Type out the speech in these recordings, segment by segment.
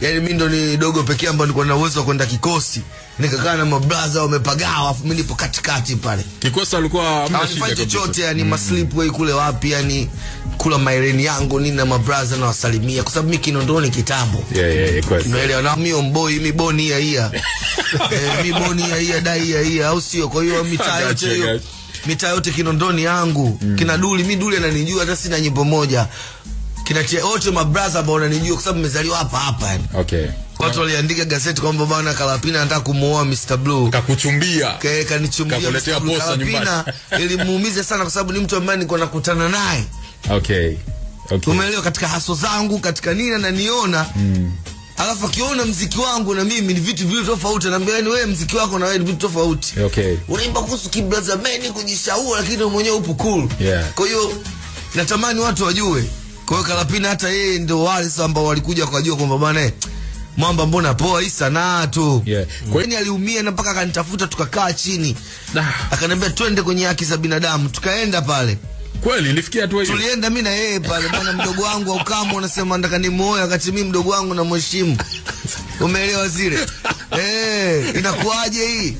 Yani mimi ndo ni dogo pekee ambaye nilikuwa na uwezo wa kwenda kikosi. Nikakaa na mabraza wamepagawa, afu mimi nipo katikati pale. Kikosi alikuwa hamna shida chochote, yani maslipway kule wapi, yani kula maireni yangu nini na mabraza na wasalimia, kwa sababu mimi Kinondoni kitambo. Kweli. Umeelewa, na mimi omboi, mimi boni ya mimi boni ya dai ya au sio? Kwa hiyo mitaa yote hiyo, mitaa yote Kinondoni yangu, kina Duli, mimi Duli ananijua hata sina nyimbo moja. Kina wote mabraza ambao wananijua kwa sababu nimezaliwa hapa yani. Okay. Watu waliandika gazeti kwamba bwana Kalapina anataka kumuoa Mr. Blue. Kakuchumbia. Kanichumbia. Kakuletea posa nyumbani. Kalapina ilimuumiza sana kwa sababu ni mtu ambaye nilikuwa nakutana naye. Okay. Umeelewa, katika haso zangu, katika nini ananiona. Alafu akiona mziki wangu na mimi ni vitu viwili tofauti, anambia yani wewe mziki wako na wewe ni vitu tofauti. Okay. Unaimba kuhusu kibraza meni kujishauri lakini wewe mwenyewe upo cool. Kwa hiyo natamani watu wajue. Kwa hiyo Kalapina hata yeye ndio wale ambao walikuja kujua kwamba bwana Mwamba mbona poa hii sanaa tu. Kwa hiyo aliumia na mpaka akanitafuta tukakaa chini. Akaniambia twende kwenye haki za binadamu. Tukaenda pale. Kweli nilifikia tu hiyo. Tulienda mimi na yeye pale, bwana mdogo wangu au kama unasema nataka nimuoe wakati mimi mdogo wangu na mheshimu. Umeelewa zile? Inakuaje hii?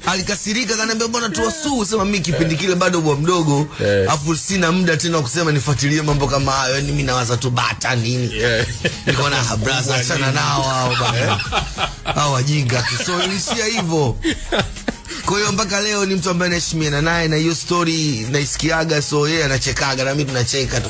Alikasirika akaniambia bwana tuwasuu, sema mimi kipindi kile bado bwa mdogo, afu sina muda tena kukusema nifuatilie mambo kama hayo, yani mimi nawaza tu bata nini. Niko na habraza achana nao hao bwana. Hao wajinga tu. So ilishia hivyo. Kwa hiyo mpaka leo ni mtu ambaye naheshimiana naye na hiyo story naisikiaga, so yeye anachekaga na mimi tunacheka tu.